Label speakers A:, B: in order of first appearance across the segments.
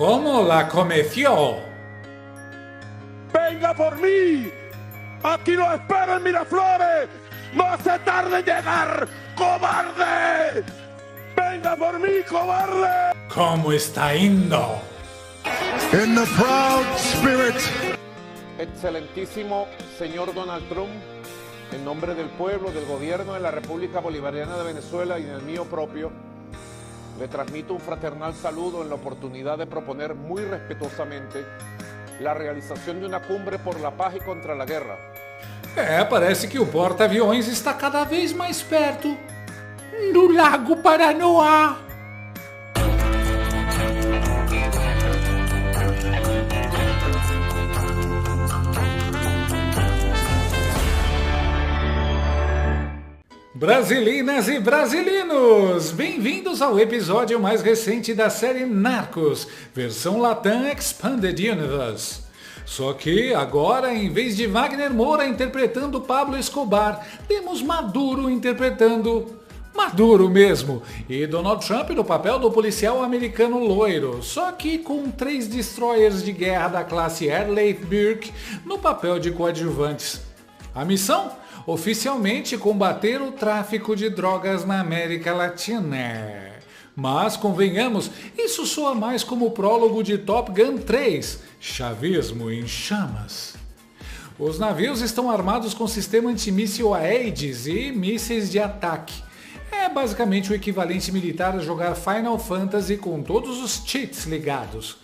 A: ¿Cómo la comeció?
B: ¡Venga por mí! ¡Aquí lo espero en Miraflores! ¡No se tarde en llegar, cobarde! ¡Venga por mí, cobarde!
A: ¿Cómo está yendo?
B: In the proud spirit.
C: Excelentísimo señor Donald Trump, en nombre del pueblo, del gobierno de la República Bolivariana de Venezuela y en el mío propio, le transmito un fraternal saludo en la oportunidad de proponer muy respetuosamente la realização de uma cumbre por la paz e contra a guerra.
A: Parece que o porta-aviões está cada vez mais perto do Lago Paranoá. Brasilinas e brasilinos, bem-vindos ao episódio mais recente da série Narcos, versão Latam Expanded Universe. Só que agora, em vez de Wagner Moura interpretando Pablo Escobar, temos Maduro interpretando Maduro mesmo, e Donald Trump no papel do policial americano loiro, só que com 3 destroyers de guerra da classe Airleith Burke no papel de coadjuvantes. A missão? Oficialmente combater o tráfico de drogas na América Latina. Mas, convenhamos, isso soa mais como o prólogo de Top Gun 3, Chavismo em Chamas. Os navios estão armados com sistema antimíssil Aegis e mísseis de ataque. É basicamente o equivalente militar a jogar Final Fantasy com todos os cheats ligados.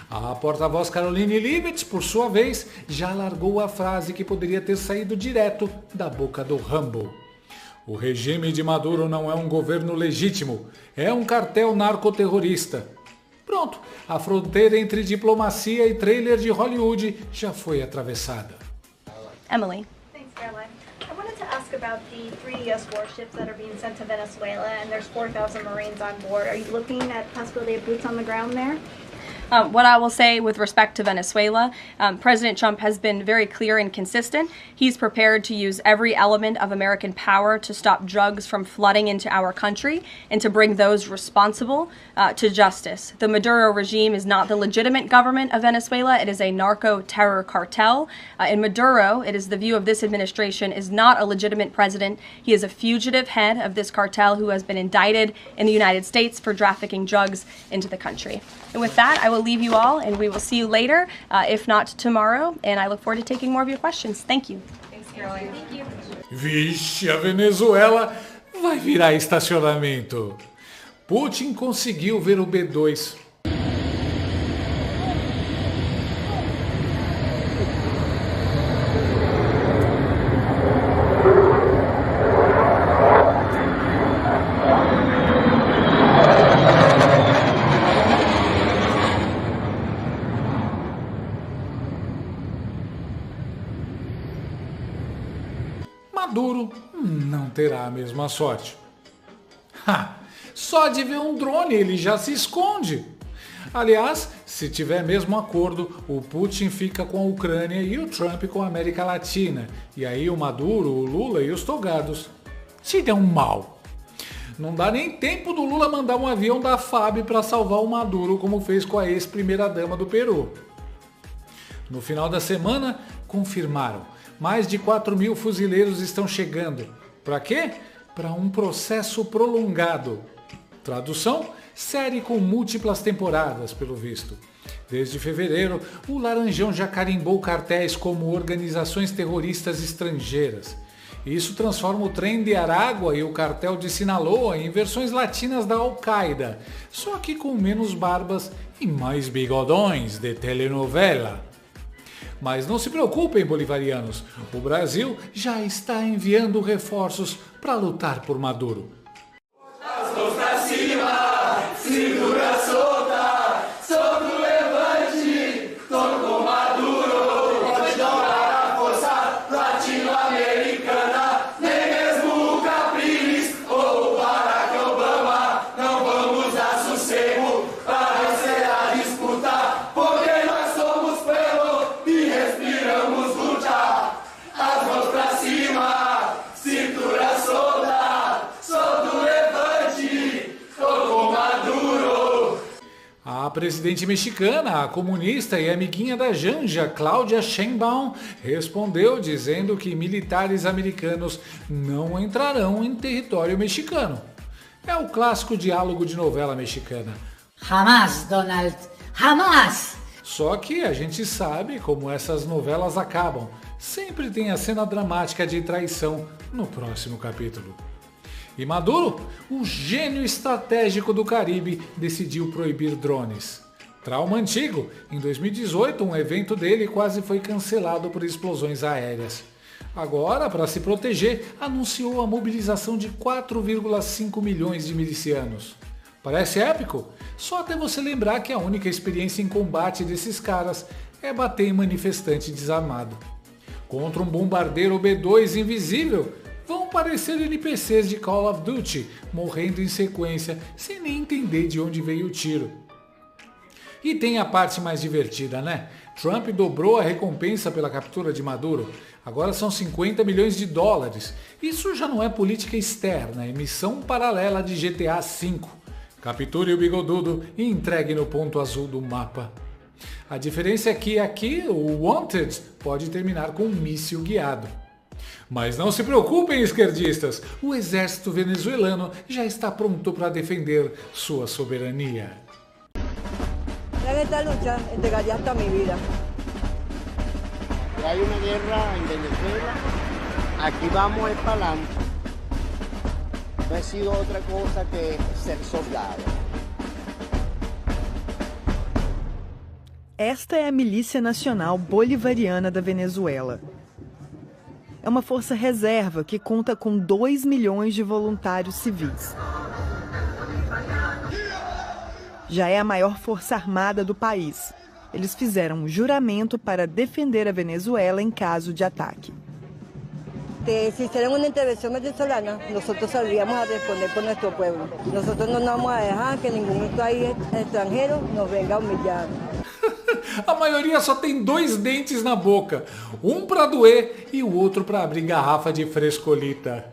A: A porta-voz Caroline Leavitt, por sua vez, já largou a frase que poderia ter saído direto da boca do Rambo. O regime de Maduro não é um governo legítimo, é um cartel narcoterrorista. Pronto, a fronteira entre diplomacia e trailer de Hollywood já foi atravessada.
D: Emily.
E: Thanks, Caroline. I wanted to ask about the 3 U.S. warships that are being sent to Venezuela, and there's 4,000 Marines on board. Are you looking at possibility of boots on the ground there?
D: What I will say with respect to Venezuela, President Trump has been very clear and consistent. He's prepared to use every element of American power to stop drugs from flooding into our country and to bring those responsible to justice. The Maduro regime is not the legitimate government of Venezuela. It is a narco-terror cartel. In Maduro, it is the view of this administration, is not a legitimate president. He is a fugitive head of this cartel who has been indicted in the United States for trafficking drugs into the country. And with that, I will leave you all, and we will see you later, if not tomorrow, and I look forward to taking more of your questions. Thank you.
E: Thanks, Caroline. Thank you.
A: Vixe, a Venezuela vai virar estacionamento. Putin conseguiu ver o B2. Maduro não terá a mesma sorte. Só de ver um drone ele já se esconde. Aliás, se tiver mesmo acordo, o Putin fica com a Ucrânia e o Trump com a América Latina. E aí o Maduro, o Lula e os togados se dão mal. Não dá nem tempo do Lula mandar um avião da FAB para salvar o Maduro, como fez com a ex-primeira-dama do Peru. No final da semana, confirmaram. Mais de 4.000 fuzileiros estão chegando. Para quê? Para um processo prolongado. Tradução? Série com múltiplas temporadas, pelo visto. Desde fevereiro, o Laranjão já carimbou cartéis como organizações terroristas estrangeiras. Isso transforma o Trem de Aragua e o cartel de Sinaloa em versões latinas da Al-Qaeda, só que com menos barbas e mais bigodões de telenovela. Mas não se preocupem, bolivarianos, o Brasil já está enviando reforços para lutar por Maduro.
F: As mãos pra cima, cintura solta, sobre o levante, toco com Maduro, pode dobrar a força latino-americana, nem mesmo o Capriles ou o Barack Obama, não vamos dar sossego para vencer a disputa, porque nós somos pelo e respiramos luta. As mãos pra cima, cintura solta,
A: presidente mexicana, a comunista e amiguinha da Janja, Claudia Sheinbaum, respondeu dizendo que militares americanos não entrarão em território mexicano. É o clássico diálogo de novela mexicana.
G: Jamás, Donald, jamás!
A: Só que a gente sabe como essas novelas acabam. Sempre tem a cena dramática de traição no próximo capítulo. E Maduro, o gênio estratégico do Caribe, decidiu proibir drones. Trauma antigo, em 2018 um evento dele quase foi cancelado por explosões aéreas. Agora, para se proteger, anunciou a mobilização de 4,5 milhões de milicianos. Parece épico? Só até você lembrar que a única experiência em combate desses caras é bater em manifestante desarmado. Contra um bombardeiro B-2 invisível, vão parecer NPCs de Call of Duty, morrendo em sequência, sem nem entender de onde veio o tiro. E tem a parte mais divertida, né? Trump dobrou a recompensa pela captura de Maduro. Agora são 50 milhões de dólares. Isso já não é política externa, é missão paralela de GTA V. Capture o bigodudo e entregue no ponto azul do mapa. A diferença é que aqui o Wanted pode terminar com um míssil guiado. Mas não se preocupem, esquerdistas, o exército venezuelano já está pronto para defender sua soberania.
H: En esta lucha entregaría hasta mi vida.
I: Hay una guerra en Venezuela, aquí vamos para adelante. No he sido otra cosa que ser soldado.
J: Esta é a Milícia Nacional Bolivariana da Venezuela. É uma força reserva que conta com 2 milhões de voluntários civis. Já é a maior força armada do país. Eles fizeram um juramento para defender a Venezuela em caso de ataque.
H: Si hicieran una intervención venezolana, nosotros saldríamos a responder por nuestro pueblo. Nosotros no vamos a dejar que ningún país extranjero nos venga a humillar.
A: A maioria só tem 2 dentes na boca, um para doer e o outro para abrir garrafa de frescolita.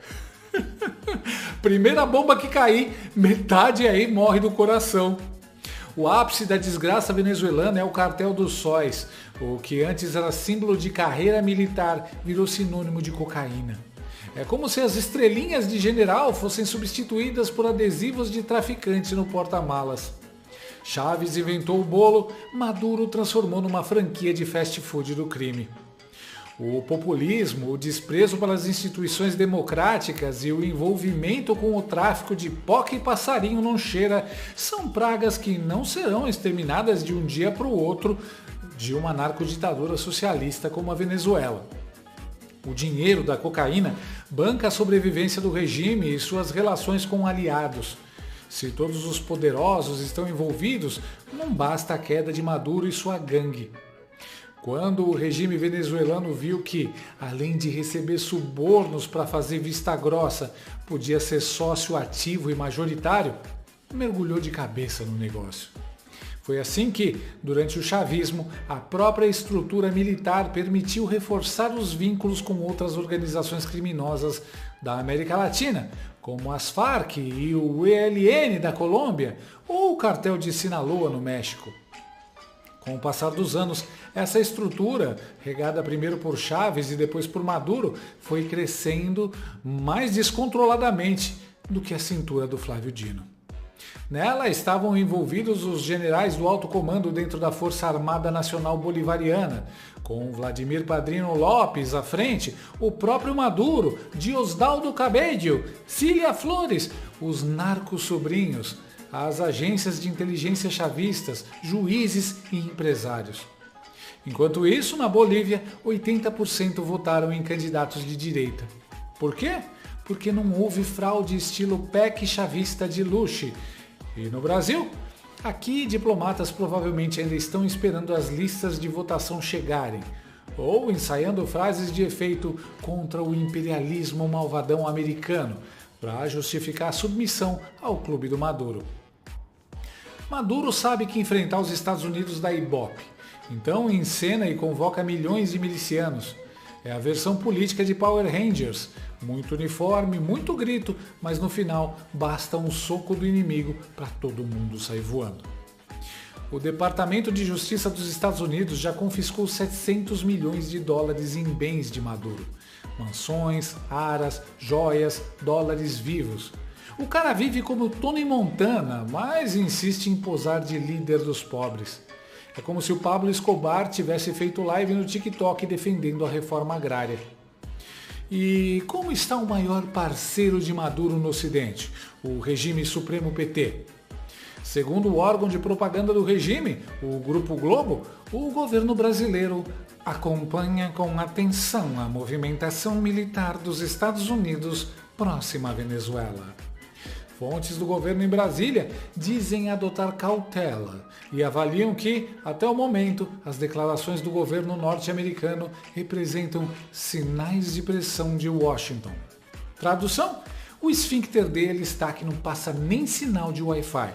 A: Primeira bomba que cair, metade aí morre do coração. O ápice da desgraça venezuelana é o cartel dos sóis, o que antes era símbolo de carreira militar, virou sinônimo de cocaína. É como se as estrelinhas de general fossem substituídas por adesivos de traficante no porta-malas. Chávez inventou o bolo, Maduro transformou numa franquia de fast food do crime. O populismo, o desprezo pelas instituições democráticas e o envolvimento com o tráfico de poca e passarinho não cheira são pragas que não serão exterminadas de um dia para o outro de uma narcoditadura socialista como a Venezuela. O dinheiro da cocaína banca a sobrevivência do regime e suas relações com aliados. Se todos os poderosos estão envolvidos, não basta a queda de Maduro e sua gangue. Quando o regime venezuelano viu que, além de receber subornos para fazer vista grossa, podia ser sócio ativo e majoritário, mergulhou de cabeça no negócio. Foi assim que, durante o chavismo, a própria estrutura militar permitiu reforçar os vínculos com outras organizações criminosas da América Latina, como as Farc e o ELN da Colômbia, ou o cartel de Sinaloa no México. Com o passar dos anos, essa estrutura, regada primeiro por Chávez e depois por Maduro, foi crescendo mais descontroladamente do que a cintura do Flávio Dino. Nela estavam envolvidos os generais do alto comando dentro da Força Armada Nacional Bolivariana, com Vladimir Padrino Lopes à frente, o próprio Maduro, Diosdado Cabello, Cília Flores, os narcos-sobrinhos, as agências de inteligência chavistas, juízes e empresários. Enquanto isso, na Bolívia, 80% votaram em candidatos de direita. Por quê? Porque não houve fraude estilo PEC chavista de luxo. E no Brasil? Aqui, diplomatas provavelmente ainda estão esperando as listas de votação chegarem, ou ensaiando frases de efeito contra o imperialismo malvadão americano, para justificar a submissão ao clube do Maduro. Maduro sabe que enfrentar os Estados Unidos dá ibope, então encena e convoca milhões de milicianos. É a versão política de Power Rangers, muito uniforme, muito grito, mas no final basta um soco do inimigo para todo mundo sair voando. O Departamento de Justiça dos Estados Unidos já confiscou 700 milhões de dólares em bens de Maduro. Mansões, aras, joias, dólares vivos. O cara vive como Tony Montana, mas insiste em posar de líder dos pobres. É como se o Pablo Escobar tivesse feito live no TikTok defendendo a reforma agrária. E como está o maior parceiro de Maduro no Ocidente, o regime Supremo PT? Segundo o órgão de propaganda do regime, o Grupo Globo, o governo brasileiro acompanha com atenção a movimentação militar dos Estados Unidos próxima à Venezuela. Fontes do governo em Brasília dizem adotar cautela e avaliam que, até o momento, as declarações do governo norte-americano representam sinais de pressão de Washington. Tradução? O esfíncter dele está que não passa nem sinal de Wi-Fi.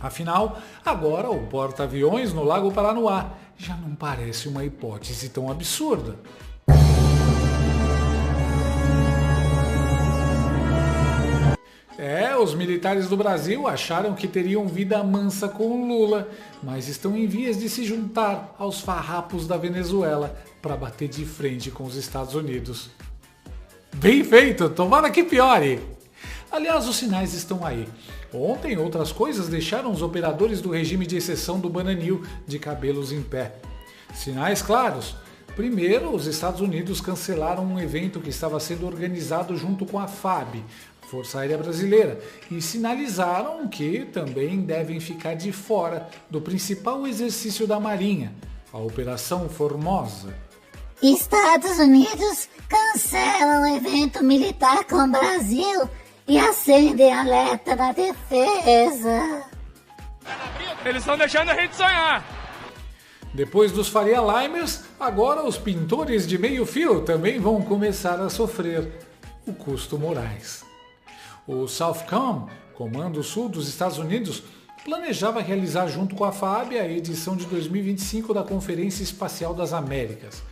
A: Afinal, agora o porta-aviões no Lago Paranoá já não parece uma hipótese tão absurda. Os militares do Brasil acharam que teriam vida mansa com o Lula, mas estão em vias de se juntar aos farrapos da Venezuela para bater de frente com os Estados Unidos. Bem feito, tomara que piore! Aliás, os sinais estão aí. Ontem, outras coisas deixaram os operadores do regime de exceção do Bananil de cabelos em pé. Sinais claros. Primeiro, os Estados Unidos cancelaram um evento que estava sendo organizado junto com a FAB, Força Aérea Brasileira, e sinalizaram que também devem ficar de fora do principal exercício da Marinha, a Operação Formosa.
K: Estados Unidos cancelam evento militar com o Brasil e acendem alerta na defesa.
L: Eles estão deixando a gente sonhar.
A: Depois dos Faria Limers, agora os pintores de meio fio também vão começar a sofrer o custo Moraes. O Southcom, Comando Sul dos Estados Unidos, planejava realizar junto com a FAB a edição de 2025 da Conferência Espacial das Américas.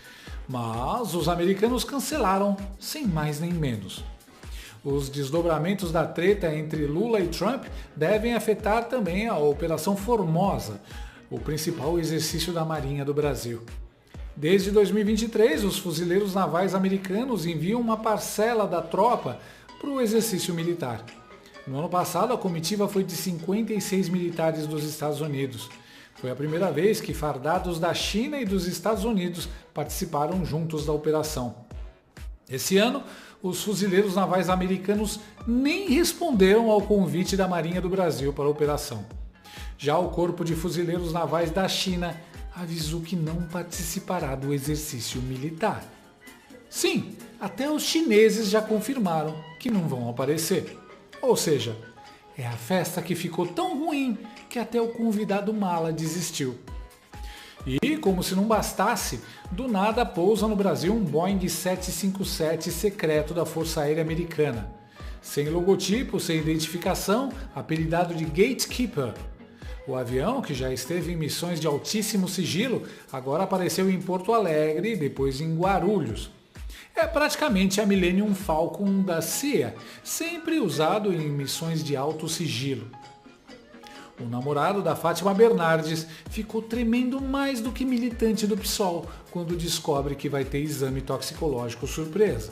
A: Mas os americanos cancelaram, sem mais nem menos. Os desdobramentos da treta entre Lula e Trump devem afetar também a Operação Formosa, o principal exercício da Marinha do Brasil. Desde 2023, os fuzileiros navais americanos enviam uma parcela da tropa para o exercício militar. No ano passado, a comitiva foi de 56 militares dos Estados Unidos. Foi a primeira vez que fardados da China e dos Estados Unidos participaram juntos da operação. Esse ano, os fuzileiros navais americanos nem responderam ao convite da Marinha do Brasil para a operação. Já o Corpo de Fuzileiros Navais da China avisou que não participará do exercício militar. Sim, até os chineses já confirmaram que não vão aparecer. Ou seja, é a festa que ficou tão ruim que até o convidado mala desistiu. E, como se não bastasse, do nada pousa no Brasil um Boeing 757 secreto da Força Aérea Americana. Sem logotipo, sem identificação, apelidado de Gatekeeper. O avião, que já esteve em missões de altíssimo sigilo, agora apareceu em Porto Alegre e depois em Guarulhos. É praticamente a Millennium Falcon da CIA, sempre usado em missões de alto sigilo. O namorado da Fátima Bernardes ficou tremendo mais do que militante do PSOL quando descobre que vai ter exame toxicológico surpresa.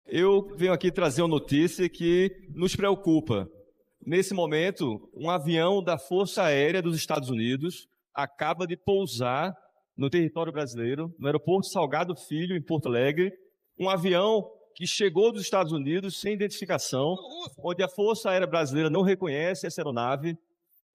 M: Eu venho aqui trazer uma notícia que nos preocupa. Nesse momento, um avião da Força Aérea dos Estados Unidos acaba de pousar no território brasileiro, no aeroporto Salgado Filho, em Porto Alegre, um avião que chegou dos Estados Unidos sem identificação, onde a Força Aérea Brasileira não reconhece essa aeronave,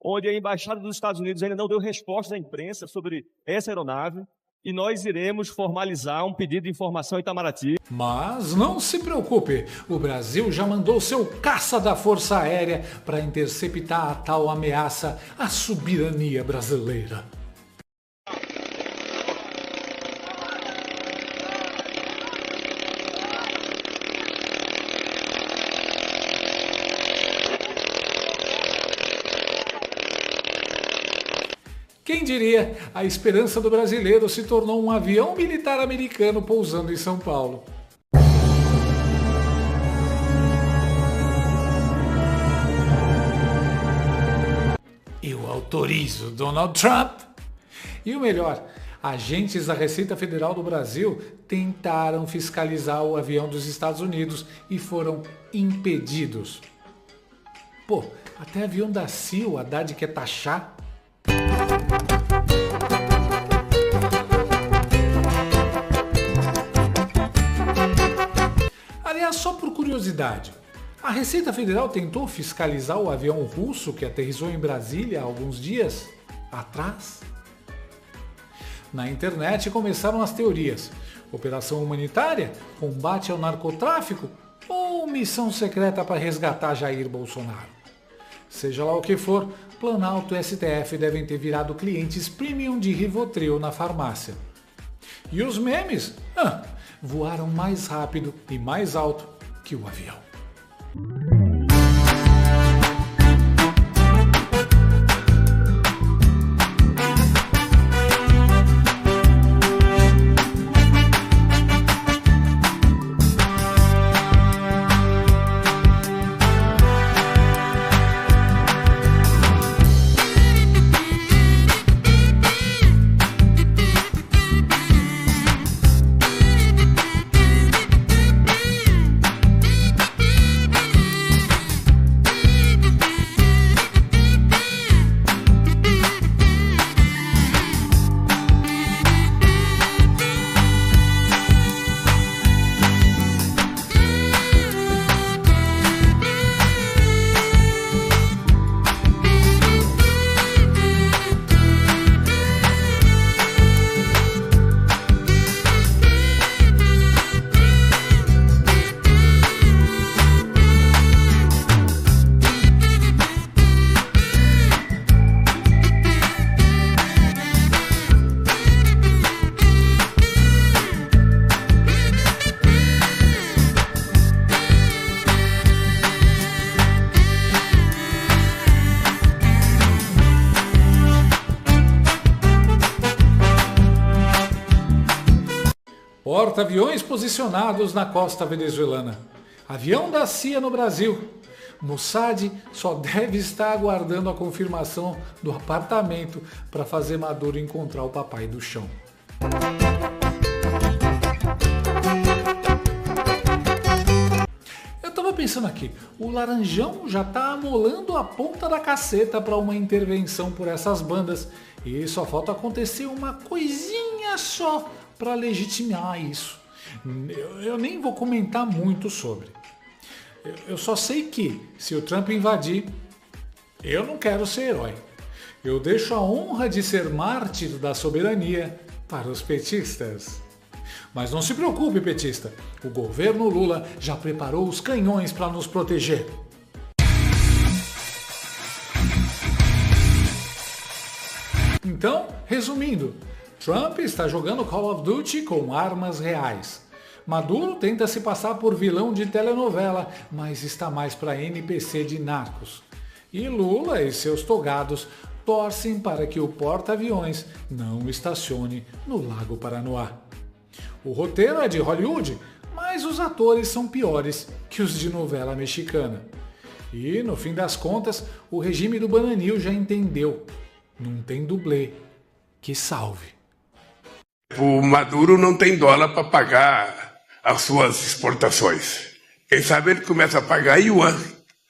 M: onde a Embaixada dos Estados Unidos ainda não deu resposta à imprensa sobre essa aeronave, e nós iremos formalizar um pedido de informação em Itamaraty.
A: Mas não se preocupe, o Brasil já mandou seu caça da Força Aérea para interceptar a tal ameaça à soberania brasileira. Quem diria, a esperança do brasileiro se tornou um avião militar americano pousando em São Paulo. autorizo Donald Trump. E o melhor, agentes da Receita Federal do Brasil tentaram fiscalizar o avião dos Estados Unidos e foram impedidos. Pô, até avião da CIA o Haddad quer taxar. Aliás, só por curiosidade, a Receita Federal tentou fiscalizar o avião russo que aterrissou em Brasília há alguns dias atrás? Na internet começaram as teorias: operação humanitária, combate ao narcotráfico ou missão secreta para resgatar Jair Bolsonaro? Seja lá o que for, Planalto e STF devem ter virado clientes premium de Rivotril na farmácia. E os memes? Voaram mais rápido e mais alto que o avião. Porta-aviões posicionados na costa venezuelana. Avião da CIA no Brasil. Mossad só deve estar aguardando a confirmação do apartamento para fazer Maduro encontrar o papai do chão. Eu tava pensando aqui, o Laranjão já tá amolando a ponta da caceta para uma intervenção por essas bandas e só falta acontecer uma coisinha só para legitimar isso. Eu nem vou comentar muito sobre. Eu só sei que, se o Trump invadir, eu não quero ser herói. Eu deixo a honra de ser mártir da soberania para os petistas. Mas não se preocupe, petista. O governo Lula já preparou os canhões para nos proteger. Então, resumindo, Trump está jogando Call of Duty com armas reais. Maduro tenta se passar por vilão de telenovela, mas está mais para NPC de Narcos. E Lula e seus togados torcem para que o porta-aviões não estacione no Lago Paranoá. O roteiro é de Hollywood, mas os atores são piores que os de novela mexicana. E, no fim das contas, o regime do Bananil já entendeu. Não tem dublê. Que salve.
B: O Maduro não tem dólar para pagar as suas exportações. Quem sabe ele começa a pagar yuan.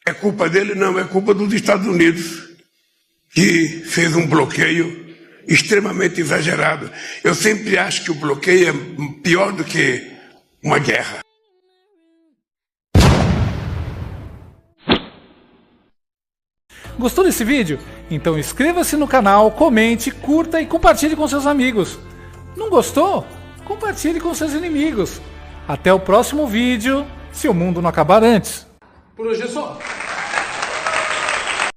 B: É culpa dele? Não, é culpa dos Estados Unidos, que fez um bloqueio extremamente exagerado. Eu sempre acho que o bloqueio é pior do que uma guerra.
A: Gostou desse vídeo? Então inscreva-se no canal, comente, curta e compartilhe com seus amigos. Não gostou? Compartilhe com seus inimigos. Até o próximo vídeo, se o mundo não acabar antes. Por hoje é só.